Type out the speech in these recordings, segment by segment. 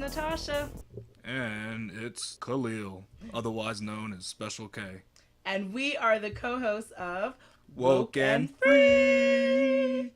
Natasha. And it's Khalil, otherwise known as Special K. And we are the co hosts of Woke Woke and and Free. free.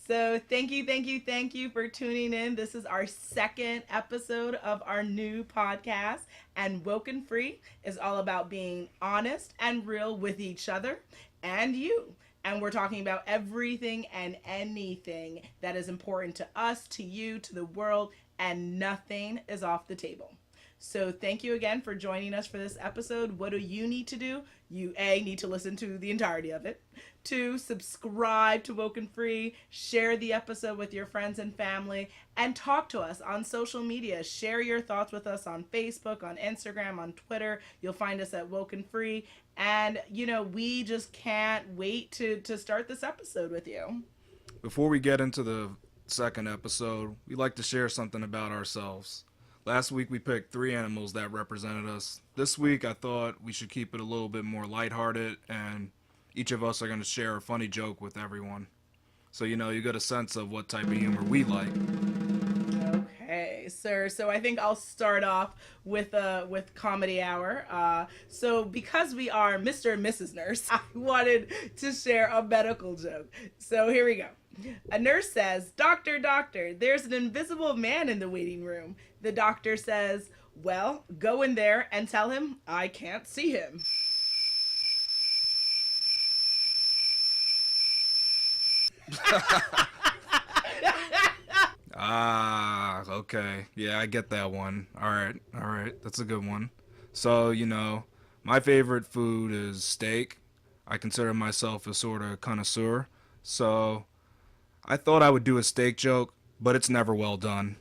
So, thank you for tuning in. This is our second episode of our new podcast. And Woke and Free is all about being honest and real with each other and you. And we're talking about everything and anything that is important to us, to you, to the world, and nothing is off the table. So thank you again for joining us for this episode. What do you need to do? You need to listen to the entirety of it. Two, subscribe to Woke and Free, share the episode with your friends and family, and talk to us on social media. Share your thoughts with us on Facebook, on Instagram, on Twitter. You'll find us at Woke and Free. And we just can't wait to start this episode with you. Before we get into the second episode, we'd like to share something about ourselves. Last week we picked 3 animals that represented us. This week I thought we should keep it a little bit more lighthearted, and each of us are going to share a funny joke with everyone. So you get a sense of what type of humor we like. Okay, sir. So I think I'll start off with comedy hour. So because we are Mr. and Mrs. Nurse, I wanted to share a medical joke. So here we go. A nurse says, "Doctor, doctor, there's an invisible man in the waiting room." The doctor says, "Well, go in there and tell him I can't see him." Okay. Yeah, I get that one. All right. That's a good one. So, my favorite food is steak. I consider myself a sort of connoisseur. So, I thought I would do a steak joke, but it's never well done.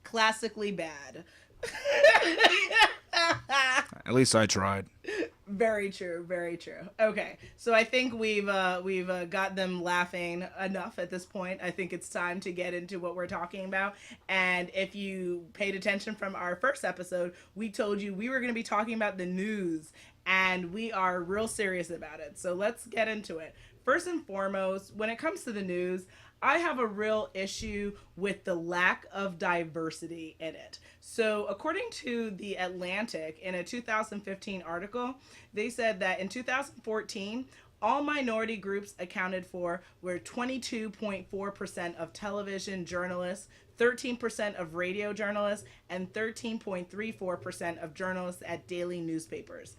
Classically bad. At least I tried. Very true, very true. Okay, so I think we've got them laughing enough at this point. I think it's time to get into what we're talking about. And if you paid attention from our first episode, we told you we were going to be talking about the news, and we are real serious about it. So let's get into it. First and foremost, when it comes to the news, I have a real issue with the lack of diversity in it. So, according to The Atlantic, in a 2015 article, they said that in 2014, all minority groups accounted for were 22.4% of television journalists, 13% of radio journalists, and 13.34% of journalists at daily newspapers.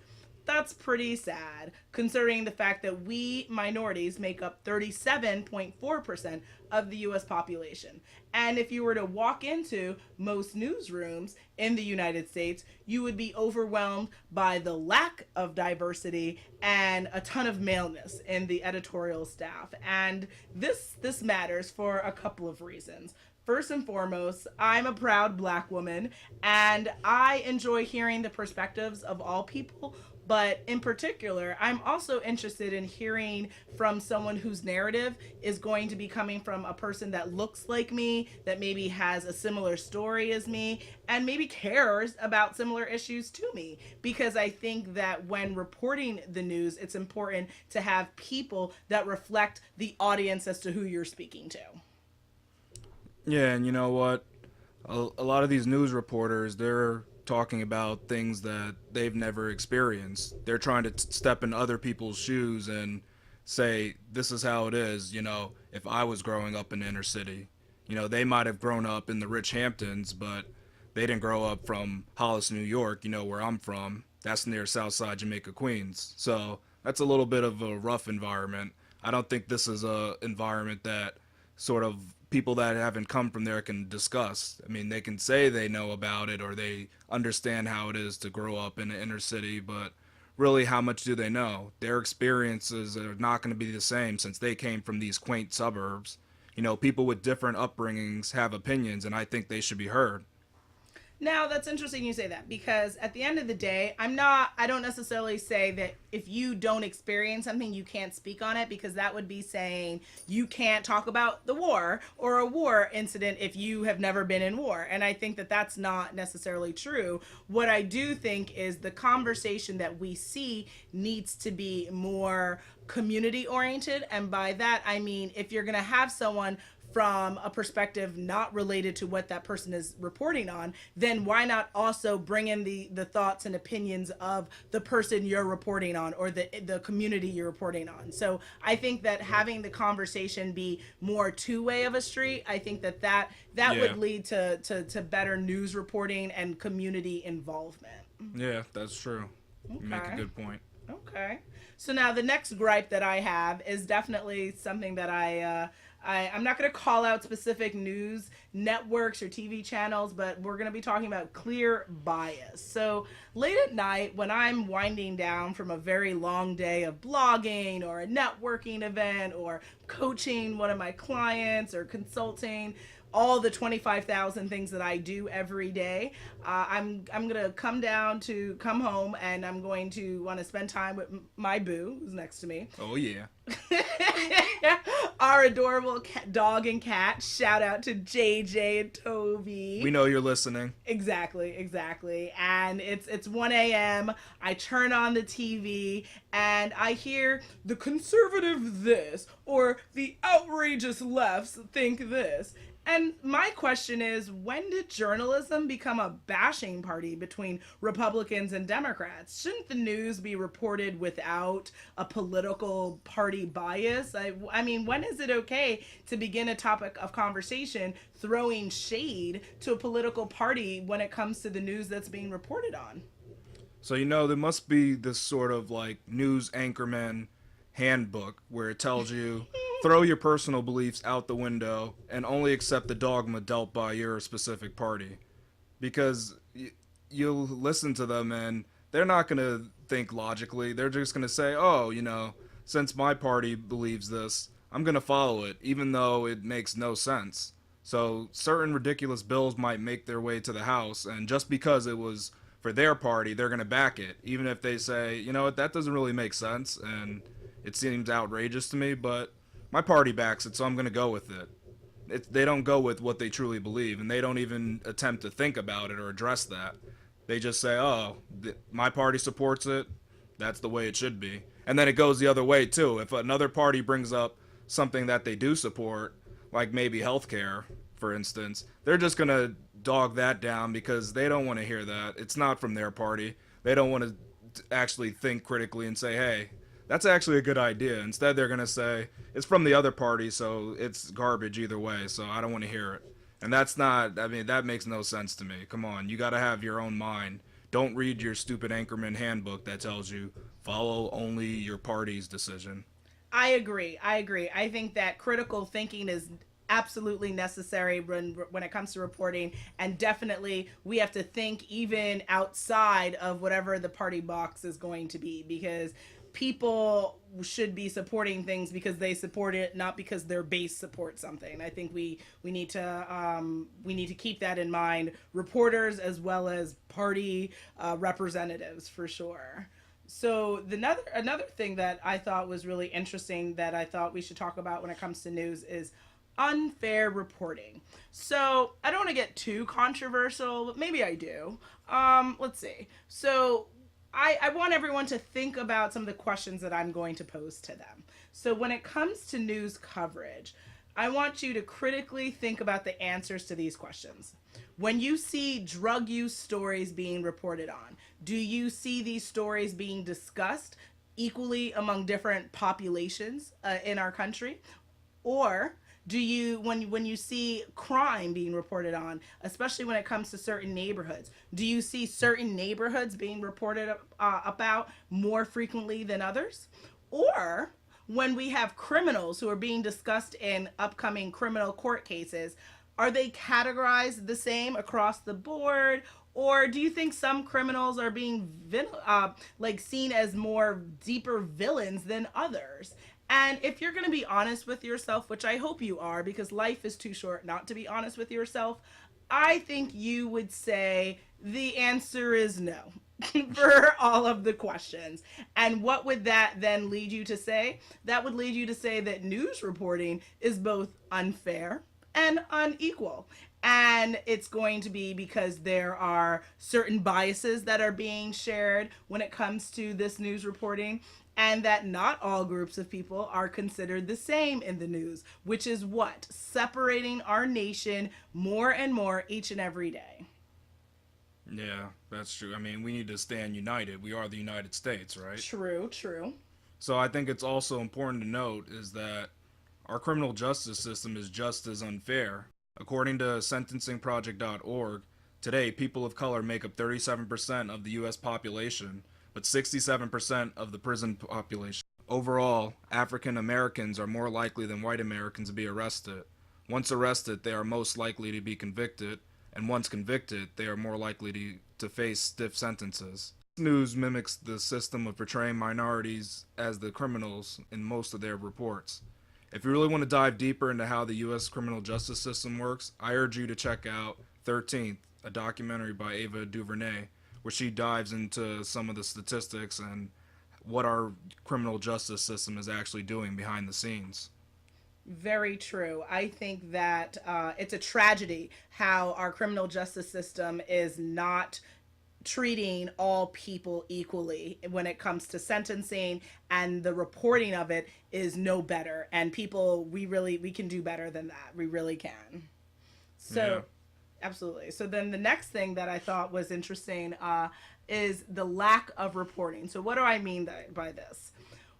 That's pretty sad, considering the fact that we minorities make up 37.4% of the US population. And if you were to walk into most newsrooms in the United States, you would be overwhelmed by the lack of diversity and a ton of maleness in the editorial staff. And this matters for a couple of reasons. First and foremost, I'm a proud Black woman, and I enjoy hearing the perspectives of all people. But in particular, I'm also interested in hearing from someone whose narrative is going to be coming from a person that looks like me, that maybe has a similar story as me, and maybe cares about similar issues to me. Because I think that when reporting the news, it's important to have people that reflect the audience as to who you're speaking to. Yeah, and you know what? A lot of these news reporters, they're talking about things that they've never experienced. They're trying to step in other people's shoes and say, this is how it is, if I was growing up in the inner city. They might have grown up in the rich Hamptons, but they didn't grow up from Hollis, New York, where I'm from. That's near Southside Jamaica, Queens. So that's a little bit of a rough environment. I don't think this is a environment that sort of people that haven't come from there can discuss. I mean, they can say they know about it or they understand how it is to grow up in the inner city, but really, how much do they know? Their experiences are not going to be the same since they came from these quaint suburbs. People with different upbringings have opinions, and I think they should be heard. Now, that's interesting you say that because at the end of the day, I don't necessarily say that if you don't experience something, you can't speak on it because that would be saying you can't talk about the war or a war incident if you have never been in war. And I think that that's not necessarily true. What I do think is the conversation that we see needs to be more community oriented. And by that, I mean, if you're going to have someone from a perspective not related to what that person is reporting on, then why not also bring in the thoughts and opinions of the person you're reporting on or the community you're reporting on. So I think that having the conversation be more two-way of a street, I think that Yeah. would lead to better news reporting and community involvement. Yeah, that's true. You make a Okay. good point. Okay. So now the next gripe that I have is definitely something that I'm not going to call out specific news networks or TV channels, but we're going to be talking about clear bias. So late at night, when I'm winding down from a very long day of blogging or a networking event or coaching one of my clients or consulting, all the 25,000 things that I do every day. I'm gonna come home, and I'm going to want to spend time with my boo, who's next to me. Oh yeah. Our adorable dog and cat. Shout out to JJ and Toby. We know you're listening. Exactly, exactly. And it's 1 a.m. I turn on the TV and I hear the conservative this or the outrageous lefts think this. And my question is, when did journalism become a bashing party between Republicans and Democrats? Shouldn't the news be reported without a political party bias? I mean, when is it okay to begin a topic of conversation throwing shade to a political party when it comes to the news that's being reported on? So there must be this sort of like news anchorman handbook where it tells you throw your personal beliefs out the window and only accept the dogma dealt by your specific party. Because you'll listen to them and they're not going to think logically. They're just going to say, oh, since my party believes this, I'm going to follow it, even though it makes no sense. So certain ridiculous bills might make their way to the House, and just because it was for their party, they're going to back it, even if they say, you know what, that doesn't really make sense, and it seems outrageous to me, but my party backs it, so I'm going to go with it. They don't go with what they truly believe, and they don't even attempt to think about it or address that. They just say, oh, my party supports it, that's the way it should be. And then it goes the other way, too. If another party brings up something that they do support, like maybe healthcare, for instance, they're just going to dog that down because they don't want to hear that. It's not from their party. They don't want to actually think critically and say, hey, that's actually a good idea. Instead, they're going to say, it's from the other party, so it's garbage either way, so I don't want to hear it. And that's not, I mean, that makes no sense to me. Come on, you got to have your own mind. Don't read your stupid Anchorman handbook that tells you follow only your party's decision. I agree. I agree. I think that critical thinking is absolutely necessary when it comes to reporting, and definitely we have to think even outside of whatever the party box is going to be, because people should be supporting things because they support it, not because their base supports something. I think we need to keep that in mind, reporters as well as party representatives, for sure. So another thing that I thought was really interesting that I thought we should talk about when it comes to news is unfair reporting. So I don't want to get too controversial, but maybe I do. Let's see. So I want everyone to think about some of the questions that I'm going to pose to them. So when it comes to news coverage, I want you to critically think about the answers to these questions. When you see drug use stories being reported on, do you see these stories being discussed equally among different populations in our country? Or do you, when you see crime being reported on, especially when it comes to certain neighborhoods, do you see certain neighborhoods being reported about more frequently than others? Or when we have criminals who are being discussed in upcoming criminal court cases, are they categorized the same across the board? Or do you think some criminals are being seen as more deeper villains than others? And if you're going to be honest with yourself, which I hope you are, because life is too short not to be honest with yourself, I think you would say the answer is no for all of the questions. And what would that then lead you to say? That would lead you to say that news reporting is both unfair and unequal. And it's going to be because there are certain biases that are being shared when it comes to this news reporting, and that not all groups of people are considered the same in the news, which is what? Separating our nation more and more each and every day. Yeah, that's true. I mean, we need to stand united. We are the United States, right? True, true. So I think it's also important to note is that our criminal justice system is just as unfair. According to sentencingproject.org, today people of color make up 37% of the US population, but 67% of the prison population. Overall, African Americans are more likely than white Americans to be arrested. Once arrested, they are most likely to be convicted, and once convicted, they are more likely to face stiff sentences. News mimics the system of portraying minorities as the criminals in most of their reports. If you really want to dive deeper into how the U.S. criminal justice system works, I urge you to check out 13th, a documentary by Ava DuVernay, where she dives into some of the statistics and what our criminal justice system is actually doing behind the scenes. Very true. I think that it's a tragedy how our criminal justice system is not treating all people equally when it comes to sentencing, and the reporting of it is no better. And people, we can do better than that. We really can. So, yeah. Absolutely. So then the next thing that I thought was interesting is the lack of reporting. So what do I mean by this?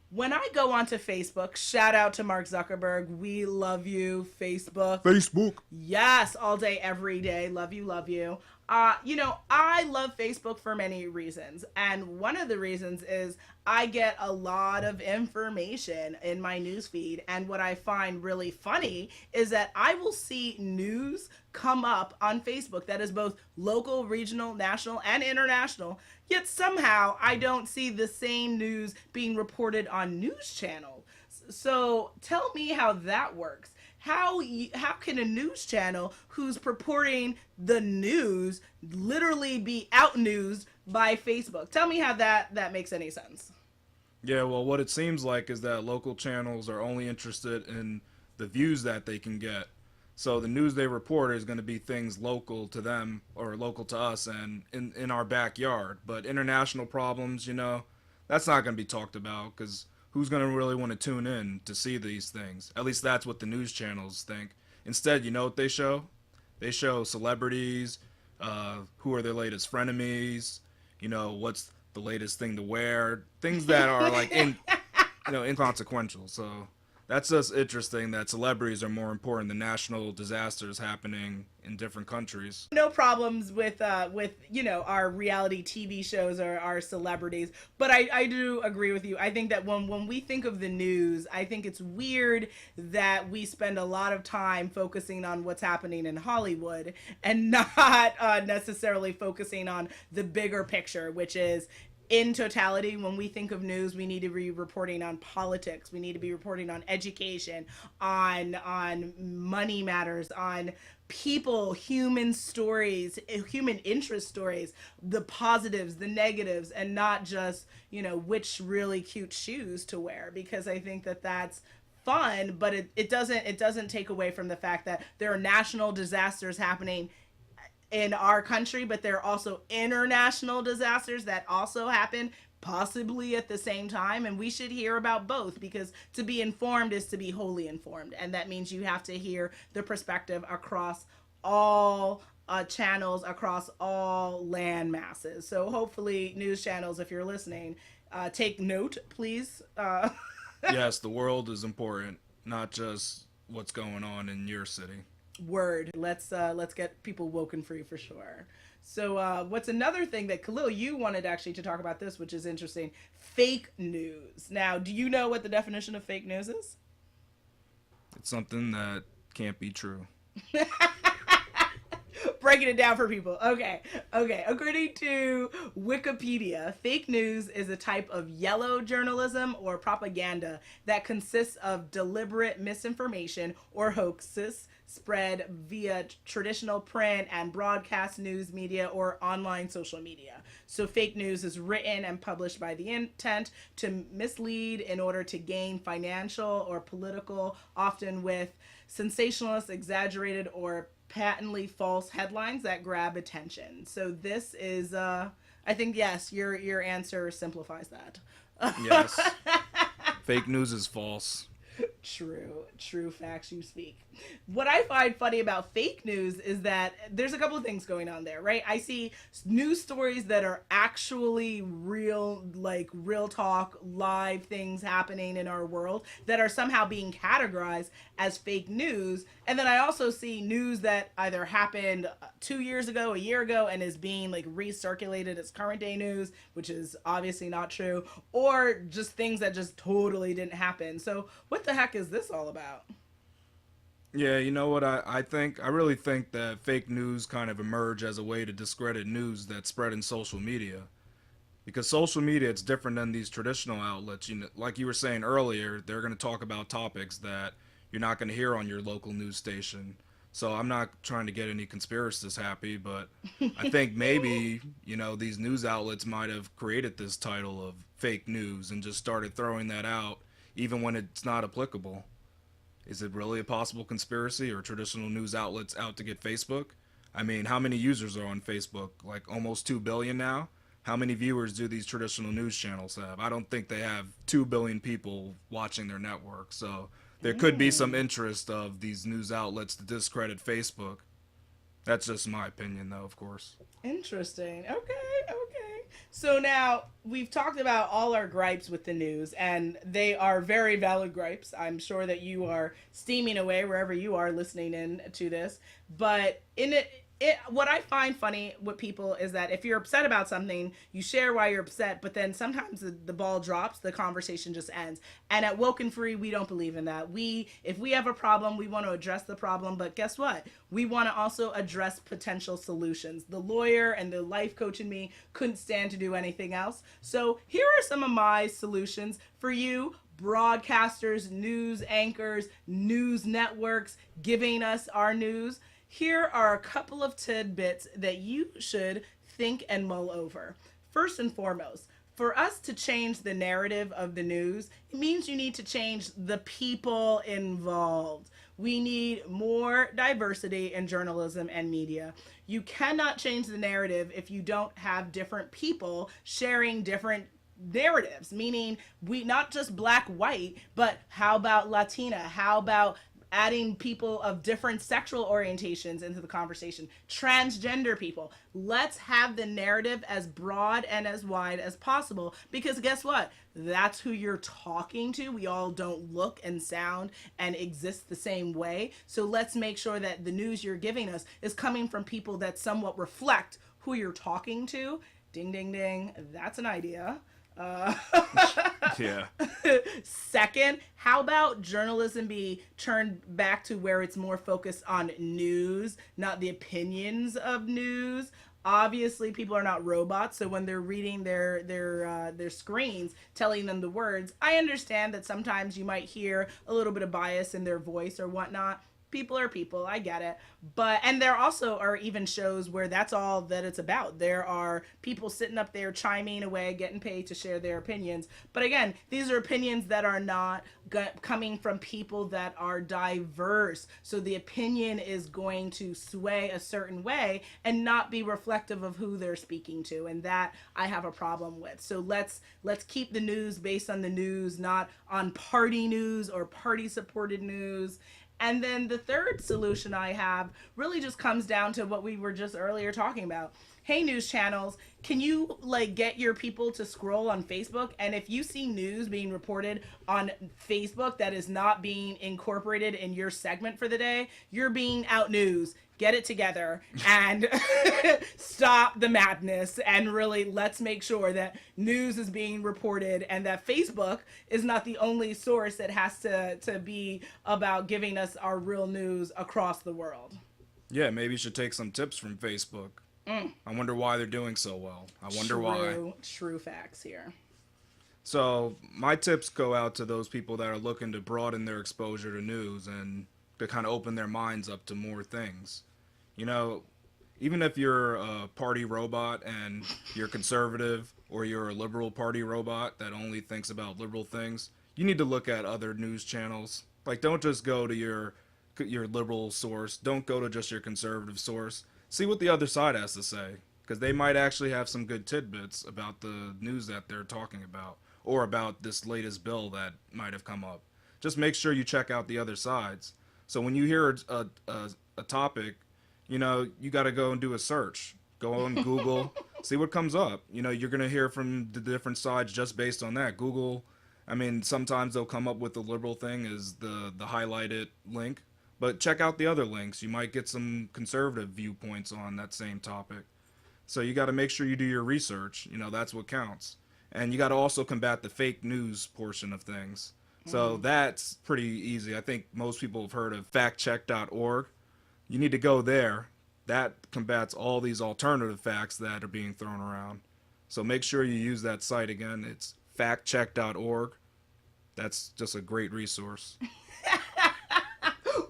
When I go onto Facebook, shout out to Mark Zuckerberg. We love you, Facebook. Facebook. Yes, all day, every day. Love you, love you. I love Facebook for many reasons. And one of the reasons is I get a lot of information in my newsfeed. And what I find really funny is that I will see news come up on Facebook that is both local, regional, national, and international. Yet somehow I don't see the same news being reported on news channel. So tell me how that works. How can a news channel who's purporting the news literally be out-newsed by Facebook? Tell me how that makes any sense. Yeah, well, what it seems like is that local channels are only interested in the views that they can get. So the news they report is going to be things local to them or local to us and in our backyard. But international problems, that's not going to be talked about because who's going to really want to tune in to see these things? At least that's what the news channels think. Instead, you know what they show? They show celebrities, who are their latest frenemies, what's the latest thing to wear, things that are like inconsequential. So that's just interesting that celebrities are more important than national disasters happening in different countries. No problems with our reality TV shows or our celebrities, but I do agree with you. I think that when we think of the news, I think it's weird that we spend a lot of time focusing on what's happening in Hollywood and not necessarily focusing on the bigger picture, which is in totality, when we think of news, we need to be reporting on politics. We need to be reporting on education, on money matters, on people, human stories, human interest stories, the positives, the negatives, and not just, which really cute shoes to wear, because I think that that's fun, but it doesn't take away from the fact that there are national disasters happening in our country, but there are also international disasters that also happen possibly at the same time, and we should hear about both, because to be informed is to be wholly informed, and that means you have to hear the perspective across all channels, across all land masses. So hopefully news channels, if you're listening, take note, please. Yes, the world is important, not just what's going on in your city. Word. Let's get people woken free for sure. So what's another thing that Khalil, you wanted actually to talk about this, which is interesting, fake news. Now, do you know what the definition of fake news is? It's something that can't be true. Breaking it down for people. Okay. Okay. According to Wikipedia, fake news is a type of yellow journalism or propaganda that consists of deliberate misinformation or hoaxes spread via traditional print and broadcast news media or online social media. So fake news is written and published by the intent to mislead in order to gain financial or political, often with sensationalist, exaggerated, or patently false headlines that grab attention. So this is I think yes, your answer simplifies that. Yes. Fake news is false. True facts you speak. What I find funny about fake news is that there's a couple of things going on there, right? I see news stories that are actually real, like real talk, live things happening in our world that are somehow being categorized as fake news. And then I also see news that either happened 2 years ago, a year ago, and is being like recirculated as current day news, which is obviously not true, or just things that just totally didn't happen. So what the heck is this all about? Yeah, you know what? I really think that fake news kind of emerged as a way to discredit news that's spread in social media. Because social media, it's different than these traditional outlets. You know, like you were saying earlier, they're going to talk about topics that you're not going to hear on your local news station. So I'm not trying to get any conspiracists happy, but I think maybe, these news outlets might have created this title of fake news and just started throwing that out even when it's not applicable. Is it really a possible conspiracy or traditional news outlets out to get Facebook? I mean, how many users are on Facebook? Like almost 2 billion now? How many viewers do these traditional news channels have? I don't think they have 2 billion people watching their network. So there could be some Mm. interest of these news outlets to discredit Facebook. That's just my opinion, though, of course. Interesting. Okay, okay. So now we've talked about all our gripes with the news, and they are very valid gripes. I'm sure that you are steaming away wherever you are listening in to this. But what I find funny with people is that if you're upset about something, you share why you're upset, but then sometimes the ball drops, the conversation just ends. And at WokeNFree, we don't believe in that. If we have a problem, we want to address the problem, but guess what? We want to also address potential solutions. The lawyer and the life coach in me couldn't stand to do anything else. So here are some of my solutions for you broadcasters, news anchors, news networks giving us our news. Here are a couple of tidbits that you should think and mull over. First and foremost, for us to change the narrative of the news, it means you need to change the people involved. We need more diversity in journalism and media. You cannot change the narrative if you don't have different people sharing different narratives, meaning we not just black white, but how about Latina, how about adding people of different sexual orientations into the conversation, transgender people. Let's have the narrative as broad and as wide as possible, because guess what? That's who you're talking to. We all don't look and sound and exist the same way. So let's make sure that the news you're giving us is coming from people that somewhat reflect who you're talking to. Ding, ding, ding. That's an idea. Uh, Yeah. Second, how about journalism be turned back to where it's more focused on news, not the opinions of news? Obviously, people are not robots, so when they're reading their screens, telling them the words, I understand that sometimes you might hear a little bit of bias in their voice or whatnot. People are people, I get it. But and there also are even shows where that's all that it's about. There are people sitting up there chiming away, getting paid to share their opinions. But again, these are opinions that are not coming from people that are diverse. So the opinion is going to sway a certain way and not be reflective of who they're speaking to, and that I have a problem with. So let's keep the news based on the news, not on party news or party supported news. And then the third solution I have really just comes down to what we were just earlier talking about. Hey, news channels, can you like get your people to scroll on Facebook? And if you see news being reported on Facebook that is not being incorporated in your segment for the day, you're being out news. Get it together and stop the madness, and really let's make sure that news is being reported and that Facebook is not the only source that has to be about giving us our real news across the world. Yeah, maybe you should take some tips from Facebook. I wonder why they're doing so well. I wonder why. True facts here. So my tips go out to those people that are looking to broaden their exposure to news and to kind of open their minds up to more things. You know, even if you're a party robot and you're conservative, or you're a liberal party robot that only thinks about liberal things, you need to look at other news channels. Like, don't just go to your liberal source. Don't go to just your conservative source. See what the other side has to say, because they might actually have some good tidbits about the news that they're talking about, or about this latest bill that might have come up. Just make sure you check out the other sides. So when you hear a topic, you got to go and do a search. Go on Google, see what comes up. You're going to hear from the different sides just based on that. Google, I mean, sometimes they'll come up with the liberal thing as the highlighted link, but check out the other links. You might get some conservative viewpoints on that same topic. So you got to make sure you do your research. That's what counts. And you got to also combat the fake news portion of things. So that's pretty easy. I think most people have heard of factcheck.org. You need to go there. That combats all these alternative facts that are being thrown around. So make sure you use that site again. It's factcheck.org. That's just a great resource.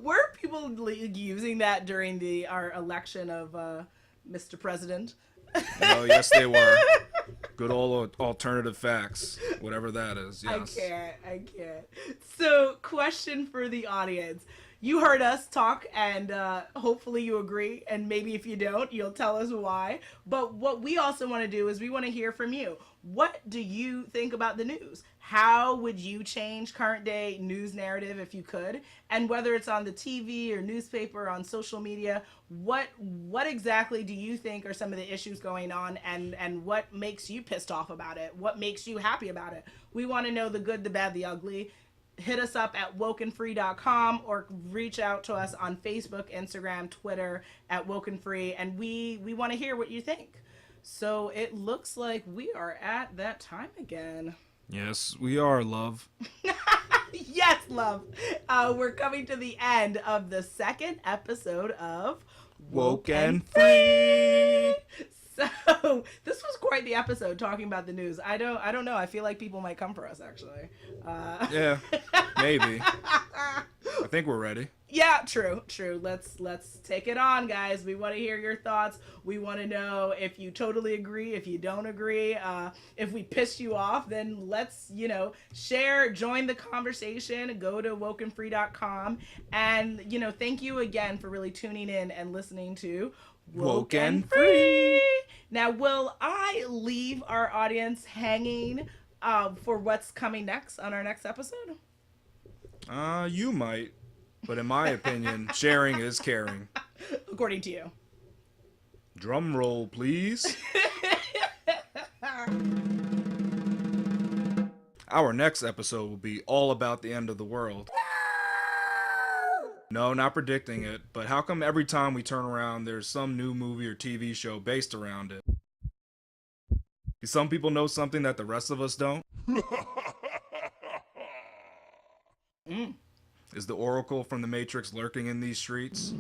Were people using that during our election of Mr. President? Oh, yes, they were. Good old alternative facts, whatever that is. Yes. I can't. So, question for the audience. You heard us talk, and hopefully you agree, and maybe if you don't, you'll tell us why. But what we also want to do is we want to hear from you. What do you think about the news? How would you change current day news narrative if you could? And whether it's on the TV or newspaper or on social media, what exactly do you think are some of the issues going on, and what makes you pissed off about it? What makes you happy about it? We want to know the good, the bad, the ugly. Hit us up at WokeNFree.com or reach out to us on Facebook, Instagram, Twitter at WokeNFree, and we want to hear what you think. So it looks like we are at that time again. Yes, we are, love. Yes, love. We're coming to the end of the second episode of Woke and Free. So this was quite the episode talking about the news. I don't know. I feel like people might come for us actually. Yeah, maybe. I think we're ready. Yeah, true. Let's take it on, guys. We want to hear your thoughts. We want to know if you totally agree, if you don't agree. If we pissed you off, then let's, share, join the conversation, go to WokeNFree.com. And, thank you again for really tuning in and listening to Woke and Free. Now, will I leave our audience hanging for what's coming next on our next episode? You might. But in my opinion, sharing is caring. According to you. Drum roll, please. Our next episode will be all about the end of the world. No, not predicting it, but how come every time we turn around, there's some new movie or TV show based around it? Do some people know something that the rest of us don't? Is the Oracle from the Matrix lurking in these streets?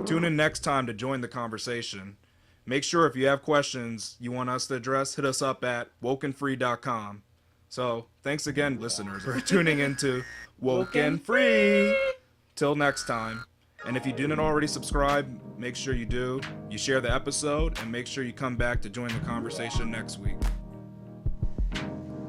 Tune in next time to join the conversation. Make sure if you have questions you want us to address, hit us up at WokeNFree.com. So, thanks again, listeners, for tuning into Woke and Free. Till next time. And if you didn't already subscribe, make sure you do. You share the episode, and make sure you come back to join the conversation next week.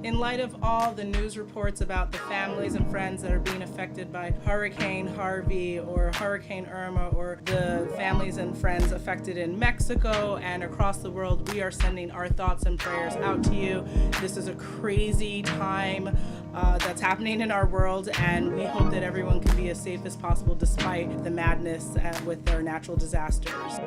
In light of all the news reports about the families and friends that are being affected by Hurricane Harvey or Hurricane Irma, or the families and friends affected in Mexico and across the world, we are sending our thoughts and prayers out to you. This is a crazy time that's happening in our world, and we hope that everyone can be as safe as possible despite the madness with their natural disasters.